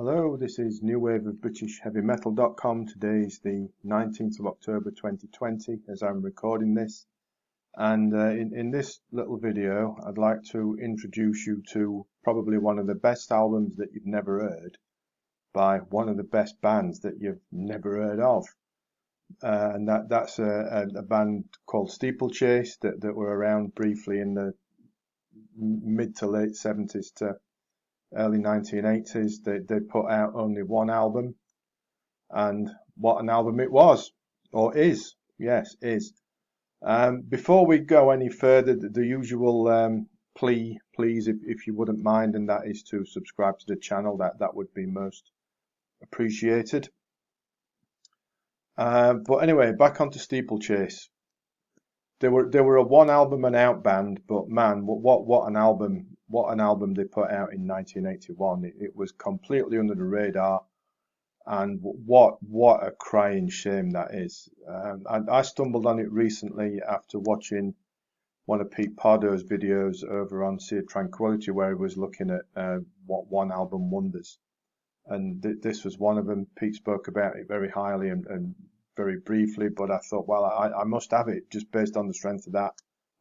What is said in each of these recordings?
Hello, this is New Wave of British Heavy Metal.com. Today is the 19th of October 2020 as I'm recording this. And in this little video, I'd like to introduce you to probably one of the best albums that you've never heard by one of the best bands that you've never heard of. And that's a band called Steeplechase that were around briefly in the mid to late 70s to early 1980s. They put out only one album, and what an album it was, or is. Yes, is. Before we go any further, the usual plea, please, if you wouldn't mind, and that is to subscribe to the channel. That would be most appreciated. But anyway, back onto Steeplechase. They were a one album and out band, but man, what an album! What an album they put out in 1981. It was completely under the radar, and what a crying shame that is. And I stumbled on it recently after watching one of Pete Pardo's videos over on Sea of Tranquility, where he was looking at what one album wonders, and this was one of them. Pete spoke about it very highly and very briefly, but I thought, well, I must have it just based on the strength of that.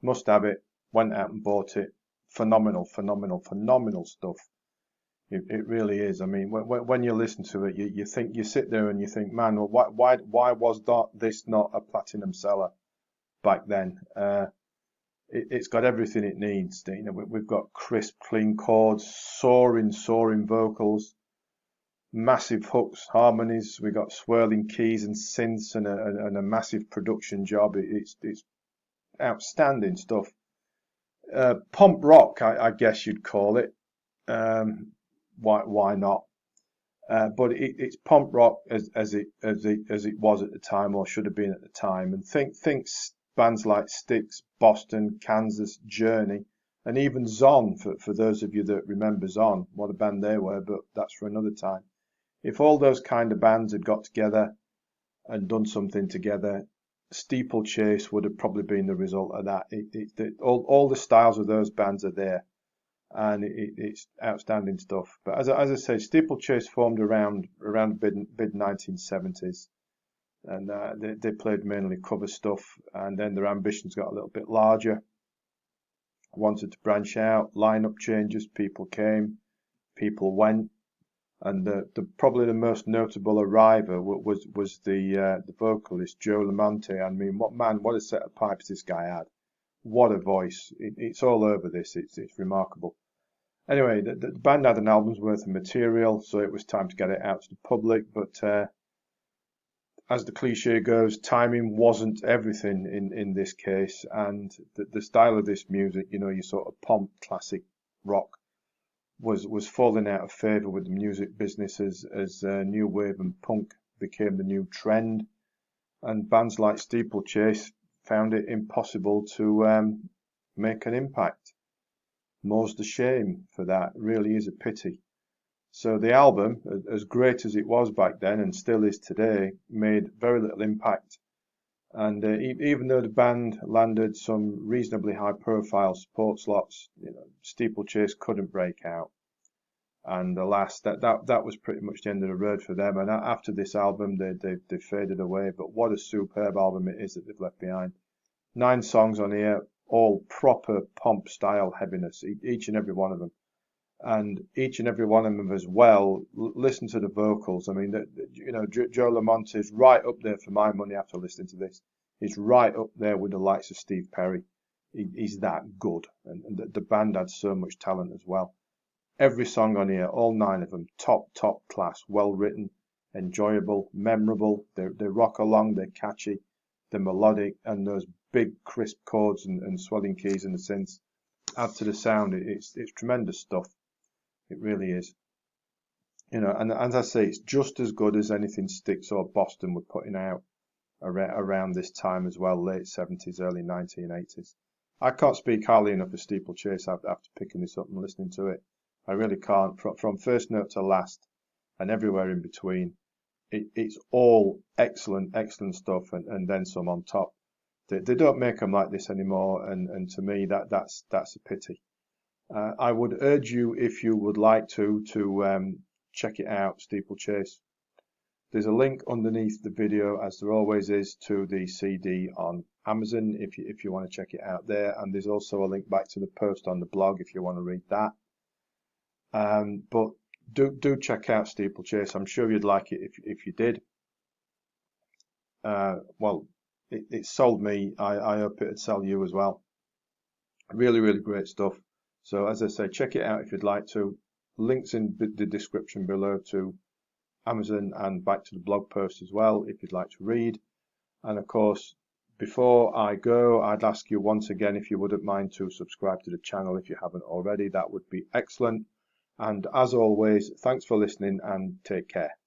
Must have it. Went out and bought it. Phenomenal stuff. It really is. I mean, when you listen to it, you think, you sit there and you think, man, well, why was this not a platinum seller back then? It's got everything it needs. You know, we've got crisp, clean chords, soaring vocals, massive hooks, harmonies. We got swirling keys and synths, and a massive production job. It's outstanding stuff. Pump rock, I guess you'd call it. Why not? But it's pump rock as it was at the time, or should have been at the time. And think bands like Styx, Boston, Kansas, Journey, and even Zon, for those of you that remember Zon, what a band they were, but that's for another time. If all those kind of bands had got together and done something together, Steeplechase would have probably been the result of that. All the styles of those bands are there, and it's outstanding stuff. But as I say, Steeplechase formed around mid 1970s, and they played mainly cover stuff, and then their ambitions got a little bit larger. Wanted to branch out, lineup changes, people came, people went. And probably the most notable arriver was the vocalist Joe Lamont. I mean, what a set of pipes this guy had! What a voice! It's all over this. It's remarkable. Anyway, the band had an album's worth of material, so it was time to get it out to the public. But as the cliche goes, timing wasn't everything in this case, and the style of this music, you know, your sort of pomp classic rock, was falling out of favour with the music business as new wave and punk became the new trend, and bands like Steeplechase found it impossible to make an impact. More's the shame for that. It really is a pity. So the album, as great as it was back then and still is today, made very little impact. And even though the band landed some reasonably high-profile support slots, you know, Steeplechase couldn't break out. And alas, that was pretty much the end of the road for them. And after this album, they faded away. But what a superb album it is that they've left behind. 9 songs on here, all proper pomp style heaviness, each and every one of them. And each and every one of them as well, listen to the vocals. I mean, you know, Joe Lamont is right up there for my money after listening to this. He's right up there with the likes of Steve Perry. He's that good. And the band had so much talent as well. Every song on here, all 9 of them, top class, well written, enjoyable, memorable. They rock along, they're catchy, they're melodic, and those big crisp chords and swelling keys and the synths add to the sound. It's tremendous stuff. It really is. You know, and as I say, it's just as good as anything Styx or Boston were putting out around this time as well, late 70s, early 1980s. I can't speak highly enough of Steeplechase after picking this up and listening to it. I really can't. From first note to last and everywhere in between, it's all excellent stuff, and then some on top. They don't make them like this anymore, and to me that's a pity. I would urge you, if you would like to check it out, Steeplechase. There's a link underneath the video, as there always is, to the CD on Amazon if you want to check it out there, and there's also a link back to the post on the blog if you want to read that. But do check out Steeplechase. I'm sure you'd like it if you did. Well, it sold me. I hope it'd sell you as well. Really, really great stuff. So as I say, check it out if you'd like to. Links in the description below to Amazon and back to the blog post as well if you'd like to read. And of course, before I go, I'd ask you once again if you wouldn't mind to subscribe to the channel if you haven't already. That would be excellent. And as always, thanks for listening and take care.